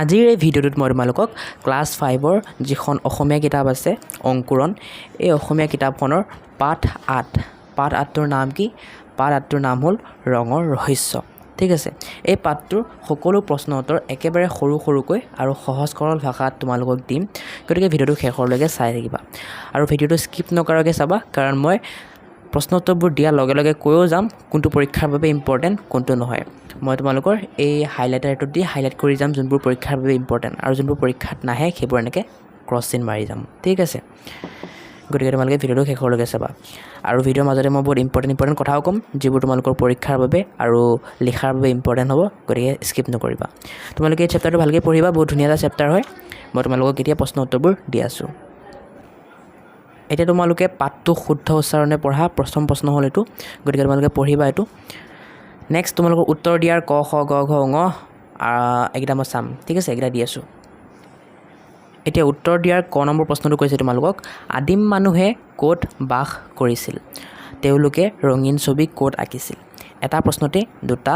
আজিৰ এই ভিডিঅ'টোত মই তোমালোকক ক্লাছ 5ৰ যিখন অসমীয়া কিতাপ আছে অংকুৰণ এই অসমীয়া কিতাপখনৰ পাঠ 8টোৰ নাম কি পাঠ 8টোৰ নাম হ'ল ৰঙৰ ৰহস্য ঠিক আছে এই পাঠটোৰ সকলো প্ৰশ্ন উত্তৰ একেবাৰে সৰু সৰুকৈ আৰু সহজ সৰল ভাষাত তোমালোকক দিম গতিকে ভিডিঅ'টো শেষলৈকে চাই থাকিবা আৰু ভিডিঅ'টো স্কিপ নকৰাকৈ চাবা কাৰণ মই প্ৰশ্ন উত্তৰবোৰ দিয়াৰ লগে লগে কৈও যাম কোনটো পৰীক্ষাৰ বাবে ইম্পৰ্টেণ্ট কোনটো নহয় মই তোমালোকৰ এই হাইলাইটাৰটো দি হাইলাইট কৰি যাম যোনবোৰ পৰীক্ষাৰ বাবে ইম্পৰ্টেণ্ট আৰু যোনবোৰ পৰীক্ষাত নাহে সেইবোৰ এনেকৈ ক্ৰছ চিন মাৰি যাম ঠিক আছে গতিকে তোমালোকে ভিডিঅ'টো শেষলৈকে চাবা আৰু ভিডিঅ'ৰ মাজতে মই বহুত ইম্পৰ্টেণ্ট কথাও ক'ম যিবোৰ তোমালোকৰ পৰীক্ষাৰ বাবে আৰু লিখাৰ বাবে ইম্পৰ্টেণ্ট হ'ব গতিকে স্কিপ নকৰিবা তোমালোকে এই চেপ্টাৰটো ভালকৈ পঢ়িবা বহুত ধুনীয়া এটা চেপ্টাৰ হয় মই তোমালোকক এতিয়া প্ৰশ্ন উত্তৰবোৰ দি আছোঁ এতিয়া তোমালোকে পাঠটো শুদ্ধ উচ্চাৰণে পঢ়া প্ৰথম প্ৰশ্ন হ'ল এইটো গতিকে তোমালোকে পঢ়িবা এইটো নেক্সট তোমালোকৰ উত্তৰ দিয়াৰ ক খ গ ঘ ঙ এইকেইটা মই চাম ঠিক আছে এইকেইটা দি আছোঁ এতিয়া উত্তৰ দিয়াৰ ক নম্বৰ প্ৰশ্নটো কৈছে তোমালোকক আদিম মানুহে ক'ত বাস কৰিছিল তেওঁলোকে ৰঙীন ছবি ক'ত আঁকিছিল এটা প্ৰশ্নতে দুটা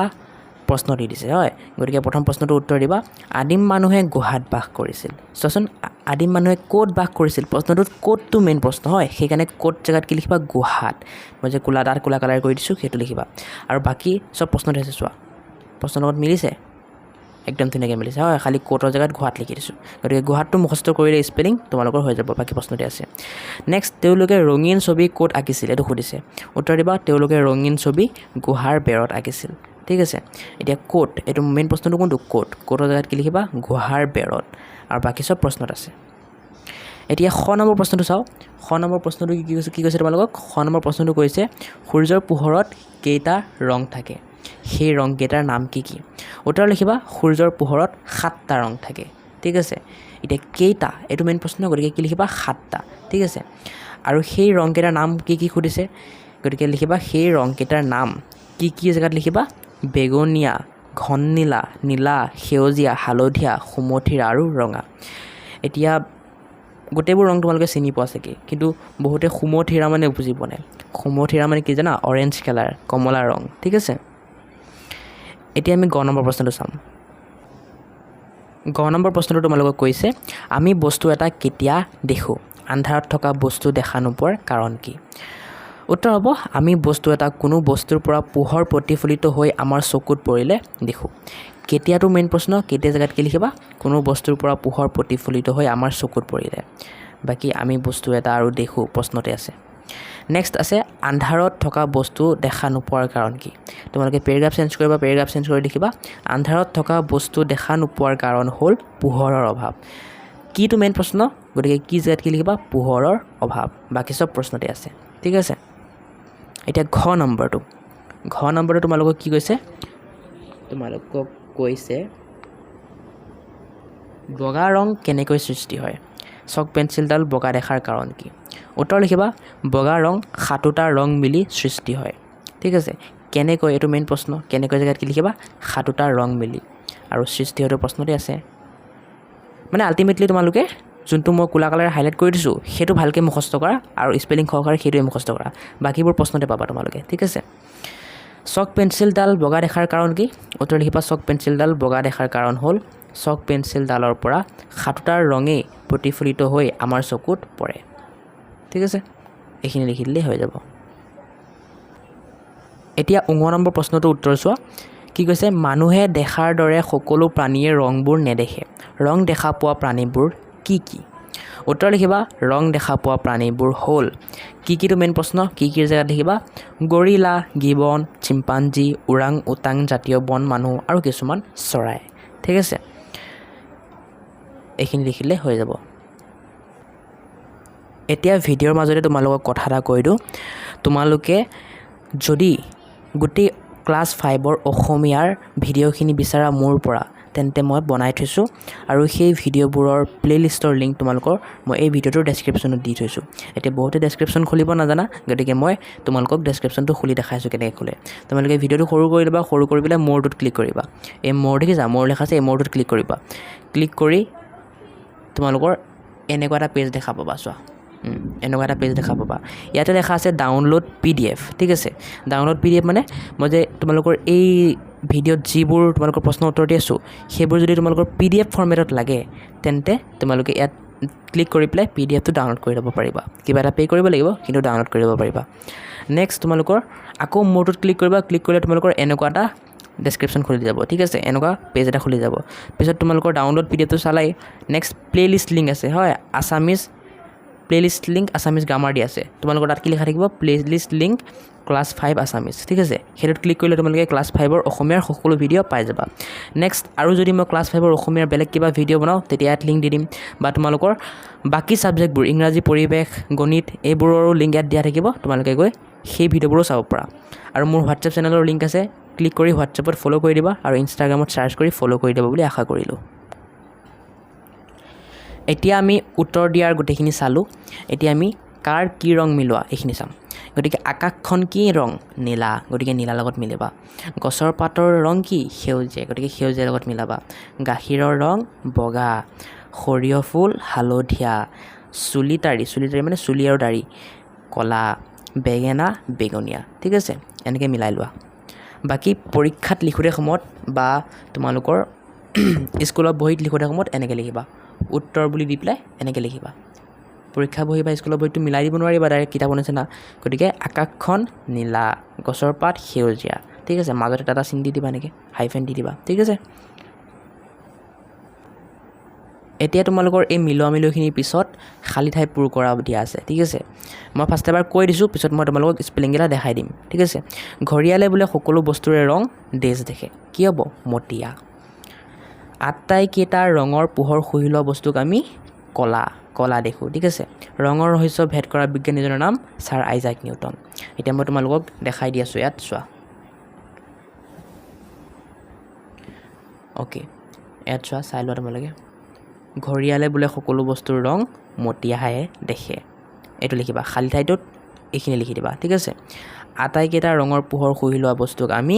প্ৰশ্ন দি দিছে হয় গতিকে প্ৰথম প্ৰশ্নটো উত্তৰ দিবা আদিম মানুহে গুহাত বাস কৰিছিল চোৱাচোন আদিম মানুহে ক'ত বাস কৰিছিল প্ৰশ্নটোত ক'তটো মেইন প্ৰশ্ন হয় সেইকাৰণে ক'ত জেগাত কি লিখিবা গুহাত মই যে ক'লা কালাৰ কৰি দিছোঁ সেইটো লিখিবা আৰু বাকী চব প্ৰশ্নতে আছে চোৱা প্ৰশ্নৰ লগত মিলিছে একদম ধুনীয়াকৈ মিলিছে হয় খালি ক'তৰ জেগাত গুহাত লিখি দিছোঁ গতিকে গুহাতটো মুখস্থ কৰিলে স্পেলিং তোমালোকৰ হৈ যাব বাকী প্ৰশ্নতে আছে নেক্সট তেওঁলোকে ৰঙীন ছবি ক'ত আঁকিছিল এইটো সুধিছে উত্তৰ দিবা তেওঁলোকে ৰঙীন ছবি গুহাৰ বেৰত আঁকিছিল ঠিক আছে এতিয়া ক'ত এইটো মেইন প্ৰশ্নটো কোনটো ক'তৰ জেগাত কি লিখিবা গুহাৰ বেৰত আৰু বাকী চব প্ৰশ্নত আছে এতিয়া খ নম্বৰ প্ৰশ্নটো চাওঁ খ নম্বৰ প্ৰশ্নটো কি কৈছে তোমালোকক খ নম্বৰ প্ৰশ্নটো কৈছে সূৰ্যৰ পোহৰত কেইটা ৰং থাকে সেই ৰংকেইটাৰ নাম কি উত্তৰ লিখিবা সূৰ্যৰ পোহৰত 7টা ৰং থাকে ঠিক আছে এতিয়া কেইটা এইটো মেইন প্ৰশ্ন গতিকে কি লিখিবা 7টা ঠিক আছে আৰু সেই ৰংকেইটাৰ নাম কি সুধিছে গতিকে লিখিবা সেই ৰংকেইটাৰ নাম কি জেগাত লিখিবা বেঙুনীয়া ঘন নীলা নীলা সেউজীয়া হালধীয়া সুমথিৰা আৰু ৰঙা এতিয়া গোটেইবোৰ ৰং তোমালোকে চিনি পোৱা চাগে কিন্তু বহুতে সুমথিৰা মানে বুজি পোৱা নাই সুমথিৰা মানে কি জানা অৰেঞ্জ কালাৰ কমলা ৰং ঠিক আছে এতিয়া আমি গ নম্বৰ প্ৰশ্নটো চাম গ নম্বৰ প্ৰশ্নটো তোমালোকক কৈছে আমি বস্তু এটা কেতিয়া দেখোঁ আন্ধাৰত থকা বস্তু দেখা নোপোৱাৰ কাৰণ কি উত্তৰ হ'ব আমি বস্তু এটা কোনো বস্তুৰ পৰা পোহৰ প্ৰতিফলিত হৈ আমাৰ চকুত পৰিলে দেখোঁ কেতিয়াটো মেইন প্ৰশ্ন কেতিয়া জেগাত কি লিখিবা কোনো বস্তুৰ পৰা পোহৰ প্ৰতিফলিত হৈ আমাৰ চকুত পৰিলে বাকী আমি বস্তু এটা আৰু দেখোঁ প্ৰশ্নতে আছে নেক্সট আছে আন্ধাৰত থকা বস্তু দেখা নোপোৱাৰ কাৰণ কি তোমালোকে পেৰাগ্ৰাফ চেঞ্জ কৰিবা পেৰাগ্ৰাফ চেঞ্জ কৰি লিখিবা আন্ধাৰত থকা বস্তু দেখা নোপোৱাৰ কাৰণ হ'ল পোহৰৰ অভাৱ কিটো মেইন প্ৰশ্ন গতিকে কি জেগাত কি লিখিবা পোহৰৰ অভাৱ বাকী চব প্ৰশ্নতে আছে ঠিক আছে এতিয়া ঘ নম্বৰটো তোমালোকক কি কৈছে তোমালোকক কৈছে বগা ৰং কেনেকৈ সৃষ্টি হয় চক পেঞ্চিলডাল বগা দেখাৰ কাৰণ কি উত্তৰ লিখিবা বগা ৰং 7টা ৰং মিলি সৃষ্টি হয় ঠিক আছে কেনেকৈ এইটো মেইন প্ৰশ্ন কেনেকৈ জেগাত কি লিখিবা 7টা ৰং মিলি আৰু সৃষ্টি হয়তো প্ৰশ্নতে আছে মানে আল্টিমেটলি তোমালোকে যোনটো মই ক'লা কালাৰে হাইলাইট কৰি দিছোঁ সেইটো ভালকৈ মুখস্থ কৰা আৰু স্পেলিং সহকাৰে সেইটোৱে মুখস্থ কৰা বাকীবোৰ প্ৰশ্নতে পাবা তোমালোকে ঠিক আছে চক পেঞ্চিলডাল বগা দেখাৰ কাৰণ কি উত্তৰ লিখিবা চক পেঞ্চিলডাল বগা দেখাৰ কাৰণ হ'ল চক পেঞ্চিলডালৰ পৰা 7টা ৰঙেই প্ৰতিফলিত হৈ আমাৰ চকুত পৰে ঠিক আছে এইখিনি লিখি দিলেই হৈ যাব এতিয়া 19 নম্বৰ প্ৰশ্নটো উত্তৰ চোৱা কি কৈছে মানুহে দেখাৰ দৰে সকলো প্ৰাণীয়ে ৰংবোৰ নেদেখে ৰং দেখা পোৱা প্ৰাণীবোৰ কি উত্তৰ লিখিবা ৰং দেখা পোৱা প্ৰাণীবোৰ হ'ল কিটো মেইন প্ৰশ্ন কিৰ জেগাত লিখিবা গৰিলা গিবন চিম্পাঞ্জী ওৰাং উটাং জাতীয় বন মানুহ আৰু কিছুমান চৰাই ঠিক আছে এইখিনি লিখিলে হৈ যাব এতিয়া ভিডিঅ'ৰ মাজতে তোমালোকক কথা এটা কৈ দিওঁ তোমালোকে যদি গোটেই ক্লাছ 5ৰ অসমীয়াৰ ভিডিঅ'খিনি বিচাৰা মোৰ পৰা তেন্তে মই বনাই থৈছোঁ আৰু সেই ভিডিঅ'বোৰৰ প্লে'লিষ্টৰ লিংক তোমালোকৰ মই এই ভিডিঅ'টোৰ ডেছক্ৰিপশ্যনত দি থৈছোঁ এতিয়া বহুতে ডেছক্ৰিপশ্যন খুলিব নাজানা গতিকে মই তোমালোকক ডেছক্ৰিপশ্যনটো খুলি দেখাইছোঁ কেনেকৈ খোলে তোমালোকে ভিডিঅ'টো সৰু কৰি ল'বা সৰু কৰি পেলাই ম'ৰটোত ক্লিক কৰিবা এই ম'ৰ দেখিছা ম'ৰ লেখা আছে এই ম'ৰটোত ক্লিক কৰিবা ক্লিক কৰি তোমালোকৰ এনেকুৱা এটা পেজ দেখা পাবা চোৱা এনেকুৱা এটা পেজ দেখা পাবা ইয়াতে দেখা আছে ডাউনলোড PDF ঠিক আছে ডাউনলোড PDF মানে মই যে তোমালোকৰ এই ভিডিঅ'ত যিবোৰ তোমালোকৰ প্ৰশ্ন উত্তৰ দি আছোঁ সেইবোৰ যদি তোমালোকৰ PDF ফৰ্মেটত লাগে তেন্তে তোমালোকে ইয়াত ক্লিক কৰি পেলাই PDFটো ডাউনলোড কৰি ল'ব পাৰিবা কিবা এটা পে' কৰিব লাগিব কিন্তু ডাউনলোড কৰি ল'ব পাৰিবা নেক্সট তোমালোকৰ আকৌ মোৰটোত ক্লিক কৰিবা ক্লিক কৰিলে তোমালোকৰ এনেকুৱা এটা ডেছক্ৰিপশ্যন খুলি যাব ঠিক আছে এনেকুৱা পেজ এটা খুলি যাব পিছত তোমালোকৰ ডাউনলোড PDFটো চালাই নেক্সট প্লেলিষ্ট লিংক আছে হয় Assamese playlist link Assamese grammar দি আছে তোমালোকৰ তাত কি লিখা থাকিব প্লেলিষ্ট লিংক ক্লাছ 5 আছামিজ ঠিক আছে সেইটোত ক্লিক কৰিলে তোমালোকে ক্লাছ 5ৰ অসমীয়াৰ সকলো ভিডিঅ' পাই যাবা নেক্সট আৰু যদি মই ক্লাছ 5ৰ অসমীয়াৰ বেলেগ কিবা ভিডিঅ' বনাওঁ তেতিয়া ইয়াত লিংক দি দিম বা তোমালোকৰ বাকী ছাবজেক্টবোৰ ইংৰাজী পৰিৱেশ গণিত এইবোৰৰো লিংক ইয়াত দিয়া থাকিব তোমালোকে গৈ সেই ভিডিঅ'বোৰো চাব পাৰা আৰু মোৰ হোৱাটছএপ চেনেলৰ লিংক আছে ক্লিক কৰি হোৱাটছএপত ফ'ল' কৰি দিবা আৰু ইনষ্টাগ্ৰামত চাৰ্চ কৰি ফ'ল' কৰি দিব বুলি আশা কৰিলোঁ এতিয়া আমি উত্তৰ দিয়াৰ গোটেইখিনি চালোঁ এতিয়া আমি কাৰ কি ৰং মিলোৱা এইখিনি চাম গতিকে আকাশখন কি ৰং নীলা গতিকে নীলাৰ লগত মিলাবা গছৰ পাতৰ ৰং কি সেউজীয়া গতিকে সেউজীয়াৰ লগত মিলাবা গাখীৰৰ ৰং বগা সৰিয়হ ফুল হালধীয়া চুলিতাৰি মানে চুলি আৰু দাড়ি কলা বেঙেনা বেঙুনীয়া ঠিক আছে এনেকৈ মিলাই লোৱা বাকী পৰীক্ষাত লিখোঁতে সময়ত বা তোমালোকৰ স্কুলত বহীত লিখোঁতে সময়ত এনেকৈ লিখিবা উত্তৰ বুলি দি পেলাই এনেকৈ লিখিবা পৰীক্ষা বহি বা স্কুলৰ বহীটো মিলাই দিব নোৱাৰিবা ডাইৰেক্ট কিতাপৰ নিচিনা গতিকে আকাশখন নীলা গছৰ পাত সেউজীয়া ঠিক আছে মাজত এটা চিন দি দিবা এনেকৈ হাইফেন দি দিবা ঠিক আছে এতিয়া তোমালোকৰ এই মিলোখিনিৰ পিছত খালী ঠাই পূৰ কৰা দিয়া আছে ঠিক আছে মই ফাৰ্ষ্ট এবাৰ কৈ দিছোঁ পিছত মই তোমালোকক স্পেলিংকেইটা দেখাই দিম ঠিক আছে ঘৰিয়ালে বোলে সকলো বস্তুৰে ৰং ডেজ দেখে কি হ'ব মটীয়া আটাইকেইটা ৰঙৰ পোহৰ শুহি লোৱা বস্তুক আমি কলা দেখোঁ ঠিক আছে ৰঙৰ ৰহস্য ভেদ কৰা বিজ্ঞানীজনৰ নাম ছাৰ আইজাক নিউটন এতিয়া মই তোমালোকক দেখাই দি আছোঁ ইয়াত চোৱা অ'কে ইয়াত চোৱা চাই লোৱা তোমালোকে ঘৰিয়ালে বোলে সকলো বস্তুৰ ৰং মটীয়াহে দেখে এইটো লিখিবা খালী ঠাইটোত এইখিনি লিখি দিবা ঠিক আছে আটাইকেইটা ৰঙৰ পোহৰ শুহি লোৱা বস্তুক আমি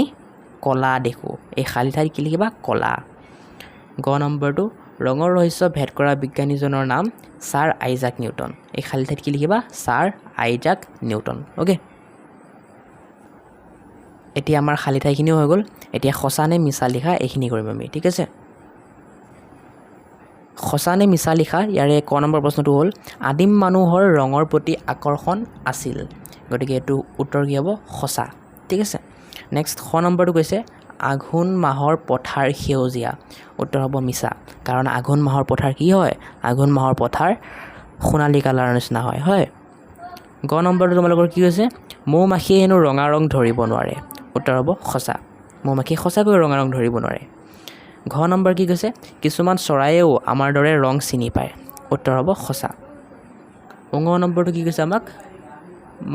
কলা দেখোঁ এই খালী ঠাইত কি লিখিবা কলা গ নম্বৰটো ৰঙৰ ৰহস্য ভেদ কৰা বিজ্ঞানীজনৰ নাম ছাৰ আইজাক নিউটন এই খালী ঠাইত কি লিখিবা ছাৰ আইজাক নিউটন অ'কে এতিয়া আমাৰ খালী ঠাইখিনিও হৈ গ'ল এতিয়া সঁচা নে মিছা লিখা এইখিনি কৰিম আমি ঠিক আছে সঁচা নে মিছা লিখা ইয়াৰে ক নম্বৰ প্ৰশ্নটো হ'ল আদিম মানুহৰ ৰঙৰ প্ৰতি আকৰ্ষণ আছিল গতিকে এইটো উত্তৰ কি হ'ব সঁচা ঠিক আছে নেক্সট খ নম্বৰটো কৈছে আঘোণ মাহৰ পথাৰ সেউজীয়া উত্তৰ হ'ব মিছা কাৰণ আঘোণ মাহৰ পথাৰ কি হয় আঘোণ মাহৰ পথাৰ সোণালী কালাৰৰ নিচিনা হয় গ নম্বৰটো তোমালোকৰ কি হৈছে মৌ মাখিয়ে হেনো ৰঙা ৰং ধৰিব নোৱাৰে উত্তৰ হ'ব সঁচা মৌ মাখিয়ে সঁচাকৈ ৰঙা ৰং ধৰিব নোৱাৰে ঘ নম্বৰ কি কৈছে কিছুমান চৰাইয়েও আমাৰ দৰে ৰং চিনি পায় উত্তৰ হ'ব সঁচা ঙ নম্বৰটো কি কৈছে আমাক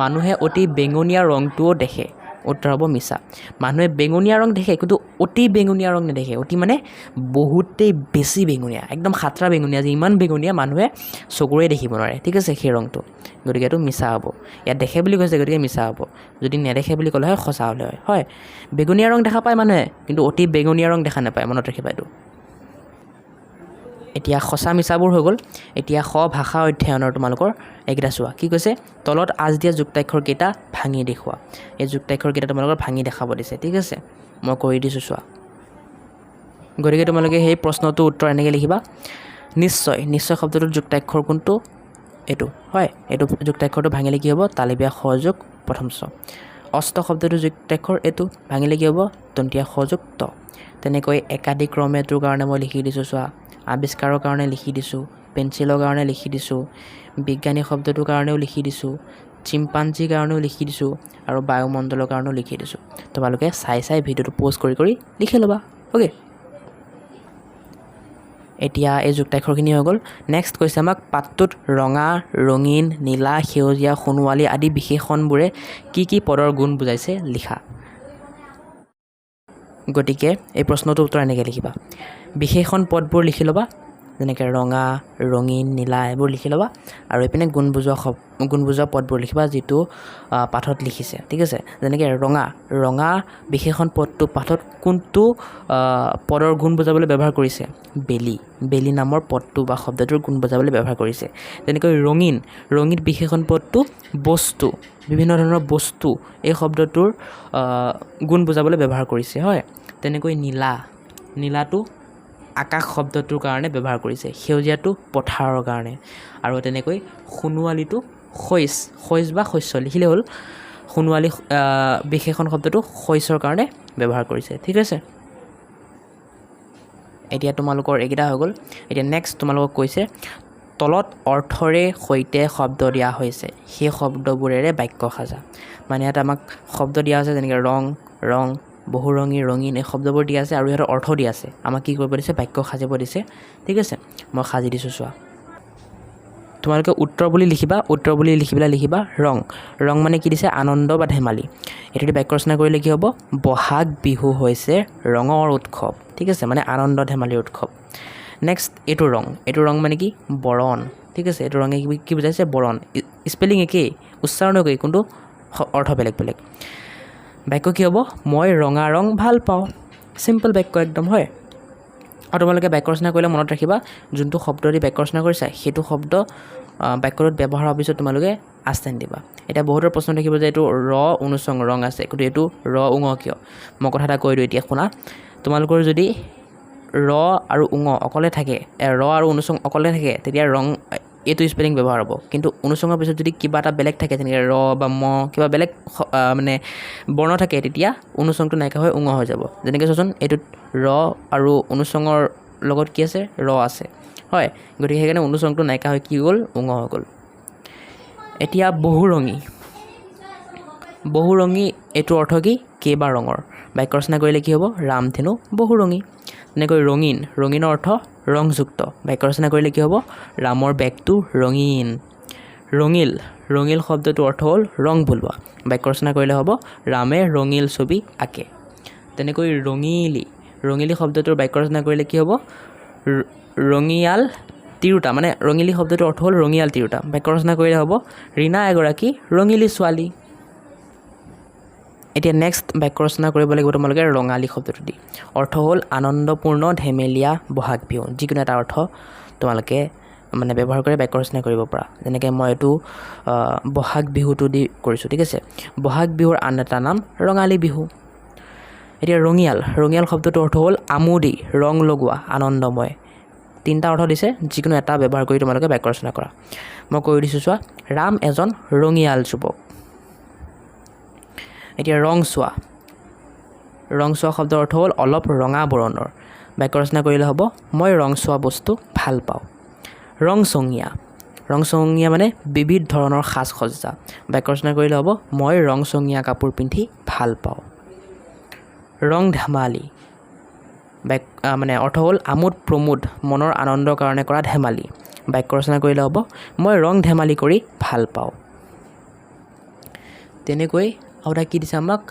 মানুহে অতি বেঙুনীয়া ৰংটোও দেখে উত্তৰ হ'ব মিছা মানুহে বেঙুনীয়া ৰং দেখে কিন্তু অতি বেঙুনীয়া ৰং নেদেখে অতি মানে বহুতেই বেছি বেঙুনীয়া একদম খাতৰা বেঙুনীয়া যে ইমান বেঙুনীয়া মানুহে চকুৰে দেখিব নোৱাৰে ঠিক আছে সেই ৰংটো গতিকে এইটো মিছা হ'ব ইয়াত দেখে বুলি কৈছে গতিকে মিছা হ'ব যদি নেদেখে বুলি ক'লে হয় সঁচা হ'লে হয় বেঙুনীয়া ৰং দেখা পায় মানুহে কিন্তু অতি বেঙুনীয়া ৰং দেখা নাপায় মনত ৰাখিবা এইটো এতিয়া সঁচা মিছাবোৰ হৈ গ'ল এতিয়া ভাষা অধ্যয়নৰ তোমালোকৰ এইকেইটা চোৱা কি কৈছে তলত আজ দিয়া যুক্তাক্ষৰকেইটা ভাঙি দেখুওৱা এই যুক্তাক্ষৰকেইটা তোমালোকৰ ভাঙি দেখাব দিছে ঠিক আছে মই কৰি দিছোঁ চোৱা গতিকে তোমালোকে সেই প্ৰশ্নটোৰ উত্তৰ এনেকৈ লিখিবা নিশ্চয় শব্দটোৰ যুক্তাক্ষৰ কোনটো এইটো হয় এইটো যুক্তাক্ষৰটো ভাঙিলে কি হ'ব তালিবীয়া সযোগ প্ৰথম চ অষ্ট শব্দটোৰ যুক্তাক্ষৰ এইটো ভাঙিলে কি হ'ব তন্তীয়া সযোগ ত তেনেকৈ একাধিক ক্ৰমেটোৰ কাৰণে মই লিখি দিছোঁ চোৱা আৱিষ্কাৰৰ কাৰণে লিখি দিছোঁ পেঞ্চিলৰ কাৰণে লিখি দিছোঁ বিজ্ঞানী শব্দটোৰ কাৰণেও লিখি দিছোঁ চিম্পাঞ্জিৰ কাৰণেও লিখি দিছোঁ আৰু বায়ুমণ্ডলৰ কাৰণেও লিখি দিছোঁ তোমালোকে চাই ভিডিঅ'টো প'জ কৰি লিখি ল'বা অ'কে এতিয়া এই যুক্তাক্ষৰখিনি হৈ গ'ল নেক্সট কৈছে আমাক পাঠটোত ৰঙা ৰঙীন নীলা সেউজীয়া সোণোৱালী আদি বিশেষণবোৰে কি পদৰ গুণ বুজাইছে লিখা গতিকে এই প্ৰশ্নটোৰ উত্তৰ এনেকৈ লিখিবা বিশেষণ পদবোৰ লিখি ল'বা যেনেকৈ ৰঙা ৰঙীন নীলা এইবোৰ লিখি ল'বা আৰু এইপিনে গুণ বুজোৱা পদবোৰ লিখিবা যিটো পাঠত লিখিছে ঠিক আছে যেনেকৈ ৰঙা বিশেষণ পদটো পাঠত কোনটো পদৰ গুণ বুজাবলৈ ব্যৱহাৰ কৰিছে বেলি নামৰ পদটো বা শব্দটোৰ গুণ বুজাবলৈ ব্যৱহাৰ কৰিছে যেনেকৈ ৰঙীন বিশেষণ পদটো বস্তু বিভিন্ন ধৰণৰ বস্তু এই শব্দটোৰ গুণ বুজাবলৈ ব্যৱহাৰ কৰিছে হয় তেনেকৈ নীলাটো আকাশ শব্দটোৰ কাৰণে ব্যৱহাৰ কৰিছে সেউজীয়াটো পথাৰৰ কাৰণে আৰু তেনেকৈ সোণোৱালীটো শইচ বা শস্য লিখিলে হ'ল সোণোৱালী বিশেষণ শব্দটো শইচৰ কাৰণে ব্যৱহাৰ কৰিছে ঠিক আছে এতিয়া তোমালোকৰ এইকেইটা হৈ গ'ল এতিয়া নেক্সট তোমালোকক কৈছে তলত অৰ্থৰে সৈতে শব্দ দিয়া হৈছে সেই শব্দবোৰেৰে বাক্য সাজা মানে ইয়াত আমাক শব্দ দিয়া আছে যেনেকৈ ৰং বহুৰঙী ৰঙীন এই শব্দবোৰ দিয়া আছে আৰু ইহঁতৰ অৰ্থ দিয়া আছে আমাক কি কৰিব দিছে বাক্য সাজিব দিছে ঠিক আছে মই সাজি দিছোঁ চোৱা তোমালোকে উত্তৰ বুলি লিখি পেলাই লিখিবা ৰং মানে কি দিছে আনন্দ বা ধেমালি এইটো যদি বাক্য ৰচনা কৰিলে কি হ'ব বহাগ বিহু হৈছে ৰঙৰ উৎসৱ ঠিক আছে মানে আনন্দ ধেমালিৰ উৎসৱ নেক্সট এইটো ৰং মানে কি বৰণ ঠিক আছে এইটো ৰঙে কি বুজাইছে বৰণ স্পেলিং একেই উচ্চাৰণ একেই কিন্তু অৰ্থ বেলেগ বাক্য কি হ'ব মই ৰঙা ৰং ভাল পাওঁ চিম্পল বাক্য একদম হয় আৰু তোমালোকে বাক্য ৰচনা কৰিলে মনত ৰাখিবা যোনটো শব্দ দি বাক্য ৰচনা কৰিছা সেইটো শব্দ বাক্যটোত ব্যৱহাৰ হোৱাৰ পিছত তোমালোকে আস্তেন দিবা এতিয়া বহুতৰ প্ৰশ্ন দেখিব যে এইটো অনুচং ৰং আছে কিন্তু এইটো উঙ কিয় মই কথা এটা কৈ দিওঁ এতিয়া শুনা তোমালোকৰ যদি আৰু উঙ অকলে থাকে আৰু অনুচং অকলে থাকে তেতিয়া ৰং এইটো স্পেলিং ব্যৱহাৰ হ'ব কিন্তু অনুচঙৰ পিছত যদি কিবা এটা বেলেগ থাকে যেনেকৈ বা কিবা বেলেগ মানে বৰ্ণ থাকে তেতিয়া অনুচংটো নাইকিয়া হৈ উঙ হৈ যাব যেনেকৈ চোৱাচোন এইটোত আৰু অনুচঙৰ লগত কি আছে আছে হয় গতিকে সেইকাৰণে অনুচংটো নাইকিয়া হৈ কি গ'ল উঙ হৈ গ'ল এতিয়া বহুৰঙী এইটো অৰ্থ কি কেইবা ৰঙৰ বাক্য ৰচনা কৰিলে কি হ'ব ৰামধেনু বহুৰঙী তেনেকৈ ৰঙীনৰ অৰ্থ ৰংযুক্ত বাক্য ৰচনা কৰিলে কি হ'ব ৰামৰ বেগটো ৰঙীন ৰঙিল শব্দটোৰ অৰ্থ হ'ল ৰং বুলোৱা বাক্য ৰচনা কৰিলে হ'ব ৰামে ৰঙিল ছবি আঁকে তেনেকৈ ৰঙিলী শব্দটোৰ বাক্য ৰচনা কৰিলে কি হ'ব ৰঙিয়াল তিৰোতা মানে ৰঙিলী শব্দটোৰ অৰ্থ হ'ল ৰঙিয়াল তিৰোতা বাক্য ৰচনা কৰিলে হ'ব ৰীণা এগৰাকী ৰঙিলী ছোৱালী এতিয়া নেক্সট বাক্য ৰচনা কৰিব লাগিব তোমালোকে ৰঙালী শব্দটো দি অৰ্থ হ'ল আনন্দপূৰ্ণ ধেমেলীয়া বহাগ বিহু যিকোনো এটা অৰ্থ তোমালোকে মানে ব্যৱহাৰ কৰি বাক্য ৰচনা কৰিব পৰা যেনেকৈ মই এইটো বহাগ বিহুটো দি কৰিছোঁ ঠিক আছে বহাগ বিহুৰ আন এটা নাম ৰঙালী বিহু এতিয়া ৰঙিয়াল শব্দটোৰ অৰ্থ হ'ল আমোদি ৰং লগোৱা আনন্দময় তিনিটা অৰ্থ দিছে যিকোনো এটা ব্যৱহাৰ কৰি তোমালোকে বাক্য ৰচনা কৰা মই কৈ দিছোঁ চোৱা ৰাম এজন ৰঙিয়াল যুৱক এতিয়া ৰংচোৱা শব্দৰ অৰ্থ হ'ল অলপ ৰঙা বৰণৰ বাক্য ৰচনা কৰিলে হ'ব মই ৰংচোৱা বস্তু ভাল পাওঁ ৰংচঙীয়া মানে বিবিধ ধৰণৰ সাজ সজ্জা বাক্য ৰচনা কৰিলে হ'ব মই ৰংচঙীয়া কাপোৰ পিন্ধি ভাল পাওঁ ৰং ধেমালি মানে অৰ্থ হ'ল আমোদ প্ৰমোদ মনৰ আনন্দৰ কাৰণে কৰা ধেমালি বাক্য ৰচনা কৰিলে হ'ব মই ৰং ধেমালি কৰি ভাল পাওঁ তেনেকৈ আৰু এটা কি দিছে আমাক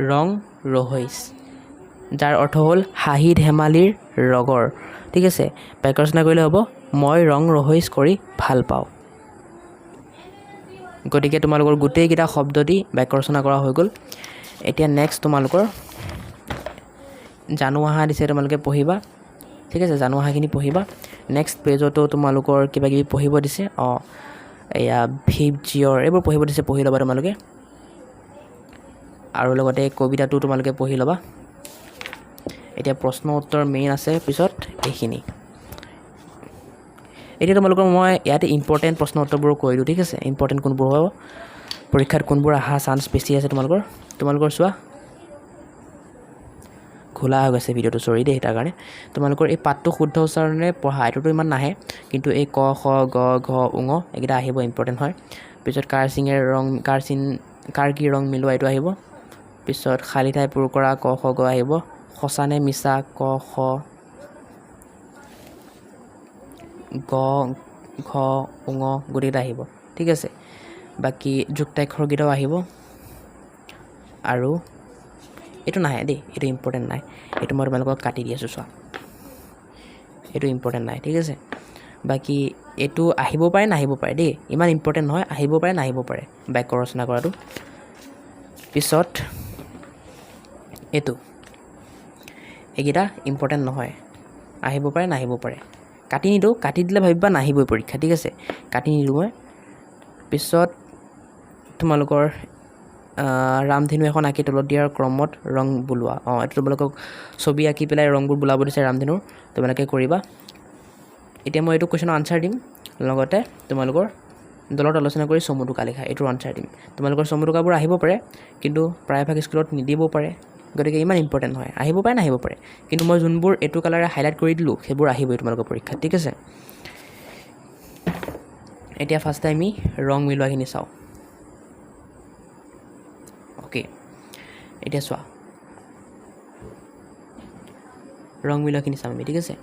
ৰং ৰহইচ যাৰ অৰ্থ হ'ল হাঁহি ধেমালিৰ ৰগৰ ঠিক আছে বাক্য ৰচনা কৰিলে হ'ব মই ৰং ৰহইচ কৰি ভাল পাওঁ গতিকে তোমালোকৰ গোটেইকেইটা শব্দ দি বাক্য ৰচনা কৰা হৈ গ'ল এতিয়া নেক্সট তোমালোকৰ জানো আহা দিছে তোমালোকে পঢ়িবা ঠিক আছে জানো আহাখিনি পঢ়িবা নেক্সট পেজতো তোমালোকৰ কিবা কিবি পঢ়িব দিছে এয়া ভিপ জিঅ'ৰ এইবোৰ পঢ়িব দিছে পঢ়ি ল'বা তোমালোকে আৰু লগতে কবিতাটো তোমালোকে পঢ়ি ল'বা এতিয়া প্ৰশ্ন উত্তৰ মেইন আছে পিছত এইখিনি এতিয়া তোমালোকৰ মই ইয়াতে ইম্পৰ্টেণ্ট প্ৰশ্ন উত্তৰবোৰ কৈ দিওঁ ঠিক আছে ইম্পৰ্টেণ্ট কোনবোৰ হ'ব পৰীক্ষাত কোনবোৰ অহা চান্স বেছি আছে তোমালোকৰ চোৱা খোলা হৈ গৈছে ভিডিঅ'টো চৰি দেই তাৰ কাৰণে তোমালোকৰ এই পাঠটো শুদ্ধ উচ্চাৰণেৰে পঢ়া এইটোতো ইমান নাহে কিন্তু এই ক খ গ ঘ উঙ এইকেইটা আহিব ইম্পৰ্টেণ্ট হয় পিছত কাৰ কি ৰং মিলোৱা এইটো আহিব পিছত খালী ঠাই পূৰ কৰা ক খ গ আহিব সঁচা নে মিছা ক খ গ ঘ উঙ গোটেইকেইটা আহিব ঠিক আছে বাকী যুক্তাক্ষৰকেইটাও আহিব আৰু এইটো নাহে দেই এইটো ইম্পৰ্টেণ্ট নাই এইটো মই তোমালোকক কাটি দি আছোঁ চোৱা সেইটো ইম্পৰ্টেণ্ট নাই ঠিক আছে বাকী এইটো আহিব পাৰে নাহিব পাৰে দেই ইমান ইম্পৰ্টেণ্ট নহয় আহিব পাৰে নাহিব পাৰে বাক্য ৰচনা কৰাটো পিছত এইটো এইকেইটা ইম্পৰ্টেণ্ট নহয় আহিব পাৰে নাহিব পাৰে কাটি নিদিওঁ কাটি দিলে ভাবিবা নাহিবই পৰীক্ষা ঠিক আছে কাটি নিদিওঁ মই পিছত তোমালোকৰ ৰামধেনু এখন আঁকি তলত দিয়াৰ ক্ৰমত ৰং বুলোৱা এইটো তোমালোকক ছবি আঁকি পেলাই ৰংবোৰ বুলাব দিছে ৰামধেনুৰ তোমালোকে কৰিবা এতিয়া মই এইটো কুৱেশ্যনৰ আনচাৰ দিম লগতে তোমালোকৰ দলত আলোচনা কৰি চমুটোকা লিখা এইটোৰ আনচাৰ দিম তোমালোকৰ চমুটোকাবোৰ আহিব পাৰে কিন্তু প্ৰায়ভাগ স্কুলত নিদিবও পাৰে গতিকে ইমান ইম্পৰ্টেণ্ট নহয় আহিব পাৰে নাহিব পাৰে কিন্তু মই যোনবোৰ এইটো কালাৰে হাইলাইট কৰি দিলোঁ সেইবোৰ আহিবই তোমালোকৰ পৰীক্ষাত ঠিক আছে এতিয়া ফাৰ্ষ্টে আমি ৰং মিলোৱাখিনি চাওঁ অ'কে এতিয়া চোৱা ৰং মিলোৱাখিনি চাম আমি ঠিক আছে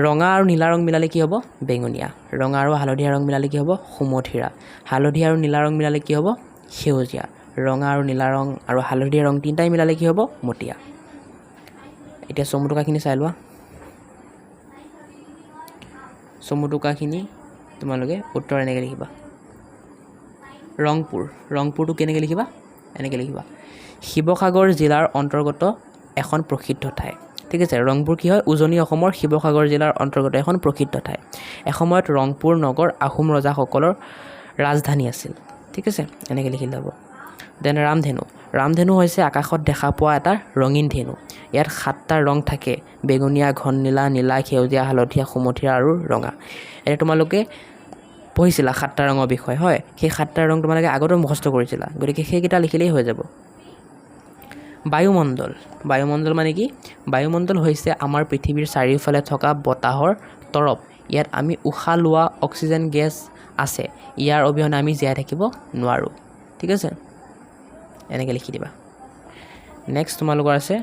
ৰঙা আৰু নীলা ৰং মিলালে কি হ'ব বেঙুনীয়া ৰঙা আৰু হালধীয়া ৰং মিলালে কি হ'ব সুমথিৰা হালধীয়া আৰু নীলা ৰং মিলালে কি হ'ব সেউজীয়া ৰঙা আৰু নীলা ৰং আৰু হালধীয়া ৰং তিনিটাই মিলালে কি হ'ব মটীয়া এতিয়া চমুটোকাখিনি চাই লোৱা চমুটোকাখিনি তোমালোকে উত্তৰ এনেকৈ লিখিবা ৰংপুৰটো কেনেকৈ লিখিবা এনেকৈ লিখিবা শিৱসাগৰ জিলাৰ অন্তৰ্গত এখন প্ৰসিদ্ধ ঠাই ঠিক আছে ৰংপুৰ কি হয় উজনি অসমৰ শিৱসাগৰ জিলাৰ অন্তৰ্গত এখন প্ৰসিদ্ধ ঠাই এসময়ত ৰংপুৰ নগৰ আহোম ৰজাসকলৰ ৰাজধানী আছিল ঠিক আছে এনেকৈ লিখি ল'ব দেন ৰামধেনু হৈছে আকাশত দেখা পোৱা এটা ৰঙীন ধেনু ইয়াত 7টা ৰং থাকে বেঙুনীয়া ঘন নীলা সেউজীয়া হালধীয়া সুমথিৰা আৰু ৰঙা এতিয়া তোমালোকে পঢ়িছিলা 7টা ৰঙৰ বিষয় হয় সেই 7টা ৰং তোমালোকে আগতে মুখস্থ কৰিছিলা গতিকে সেইকেইটা লিখিলেই হৈ যাব বায়ুমণ্ডল মানে কি বায়ুমণ্ডল হৈছে আমাৰ পৃথিৱীৰ চাৰিওফালে থকা বতাহৰ তৰপ ইয়াত আমি উশাহ লোৱা অক্সিজেন গেছ আছে ইয়াৰ অবিহনে আমি জীয়াই থাকিব নোৱাৰোঁ ঠিক আছে এনেকৈ লিখি দিবা নেক্সট তোমালোকৰ আছে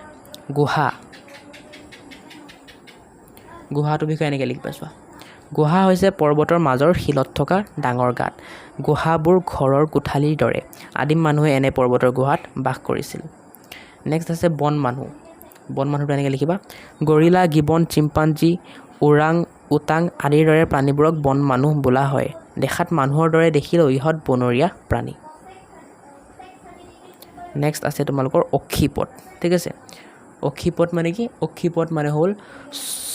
গুহাটোৰ বিষয়ে এনেকৈ লিখি পাইছোৱা গুহা হৈছে পৰ্বতৰ মাজৰ শিলত থকা ডাঙৰ গাঁত গুহাবোৰ ঘৰৰ কোঠালিৰ দৰে আদিম মানুহে এনে পৰ্বতৰ গুহাত বাস কৰিছিল নেক্সট আছে বনমানুহটো এনেকৈ লিখিবা গৰিলা গিবন চিম্পাঞ্জী ওৰাং উটাং আদিৰ দৰে প্ৰাণীবোৰক বন মানুহ বোলা হয় দেখাত মানুহৰ দৰে দেখিলেও ইহঁত বনৰীয়া প্ৰাণী নেক্সট আছে তোমালোকৰ অক্ষিপট ঠিক আছে অক্ষিপট মানে কি অক্ষিপট মানে হ'ল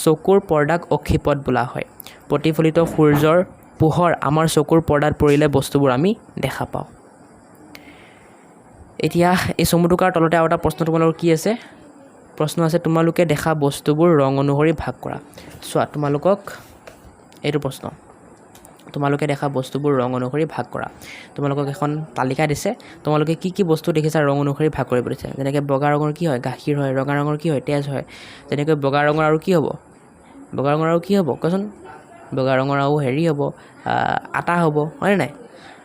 চকুৰ পৰ্দাক অক্ষিপট বোলা হয় প্ৰতিফলিত সূৰ্যৰ পোহৰ আমাৰ চকুৰ পৰ্দাত পৰিলে বস্তুবোৰ আমি দেখা পাওঁ এতিয়া এই চমুটোকাৰ তলতে আৰু এটা প্ৰশ্ন তোমালোকৰ কি আছে প্ৰশ্ন আছে তোমালোকে দেখা বস্তুবোৰ ৰং অনুসৰি ভাগ কৰা চোৱা তোমালোকক এইটো প্ৰশ্ন তোমালোকে দেখা বস্তুবোৰ ৰং অনুসৰি ভাগ কৰা তোমালোকক এখন তালিকা দিছে তোমালোকে কি বস্তু দেখিছা ৰং অনুসৰি ভাগ কৰিব দিছে যেনেকৈ বগা ৰঙৰ কি হয় গাখীৰ হয় ৰঙা ৰঙৰ কি হয় তেজ হয় যেনেকৈ বগা ৰঙৰ আৰু কি হ'ব কোৱাচোন বগা ৰঙৰ আৰু হেৰি হ'ব আটা হ'ব হয়নে নাই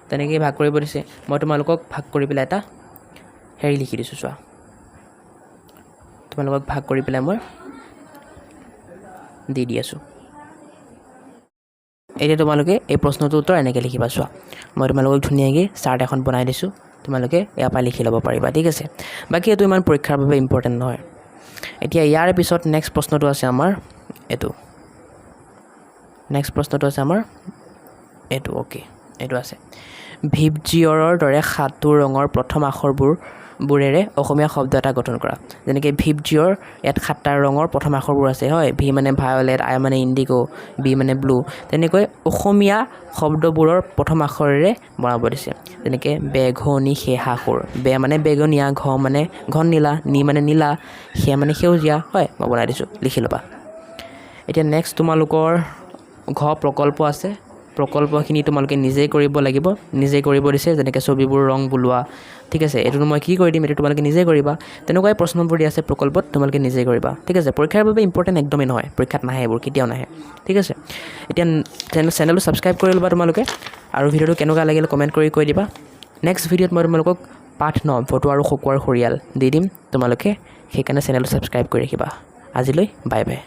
তেনেকৈ ভাগ কৰিব দিছে মই তোমালোকক ভাগ কৰি পেলাই এটা হেৰি লিখি দিছোঁ চোৱা তোমালোকক ভাগ কৰি পেলাই মই দি আছোঁ এতিয়া তোমালোকে এই প্ৰশ্নটোৰ উত্তৰ এনেকৈ লিখিবা চোৱা মই তোমালোকক ধুনীয়াকৈ চাৰ্ট এখন বনাই দিছোঁ তোমালোকে ইয়াৰ পৰা লিখি ল'ব পাৰিবা ঠিক আছে বাকী এইটো ইমান পৰীক্ষাৰ বাবে ইম্পৰ্টেণ্ট নহয় এতিয়া ইয়াৰ পিছত নেক্সট প্ৰশ্নটো আছে আমাৰ এইটো অ'কে এইটো আছে ভিপজিঅৰৰ দৰে 7টো ৰঙৰ প্ৰথম আখৰবোৰেৰে অসমীয়া শব্দ এটা গঠন কৰা যেনেকৈ ভিপজিঅৰ ইয়াত 7টা ৰঙৰ প্ৰথম আখৰবোৰ আছে হয় ভি মানে ভায়লেট আই মানে ইণ্ডিগো বি মানে ব্লু তেনেকৈ অসমীয়া শব্দবোৰৰ প্ৰথম আখৰেৰে বনাব দিছে যেনেকৈ বেঘনী সেহাসুৰ বে মানে বেঙুনীয়া ঘ মানে ঘন নীলা নি মানে নীলা সে মানে সেউজীয়া হয় মই বনাই দিছোঁ লিখি ল'বা এতিয়া নেক্সট তোমালোকৰ প্ৰকল্প আছে প্ৰকল্পখিনি তোমালোকে নিজেই কৰিব লাগিব নিজেই কৰিব দিছে যেনেকৈ ছবিবোৰ ৰং বুলোৱা ঠিক আছে এইটো মই কি কৰি দিম এইটো তোমালোকে নিজেই কৰিবা তেনেকুৱাই প্ৰশ্নবোৰ দি আছে প্ৰকল্পত তোমালোকে নিজেই কৰিবা ঠিক আছে পৰীক্ষাৰ বাবে ইম্পৰ্টেণ্ট একদমেই নহয় পৰীক্ষাত নাহে এইবোৰ কেতিয়াও নাহে ঠিক আছে এতিয়া চেনেলটো ছাবস্ক্ৰাইব কৰি ল'বা তোমালোকে আৰু ভিডিঅ'টো কেনেকুৱা লাগিল কমেণ্ট কৰি কৈ দিবা নেক্সট ভিডিঅ'ত মই তোমালোকক পাঠ 9 ফটো আৰু শকুৱাৰ সৰিয়াল দি দিম তোমালোকে সেইকাৰণে চেনেলটো ছাবস্ক্ৰাইব কৰি ৰাখিবা আজিলৈ বাই বাই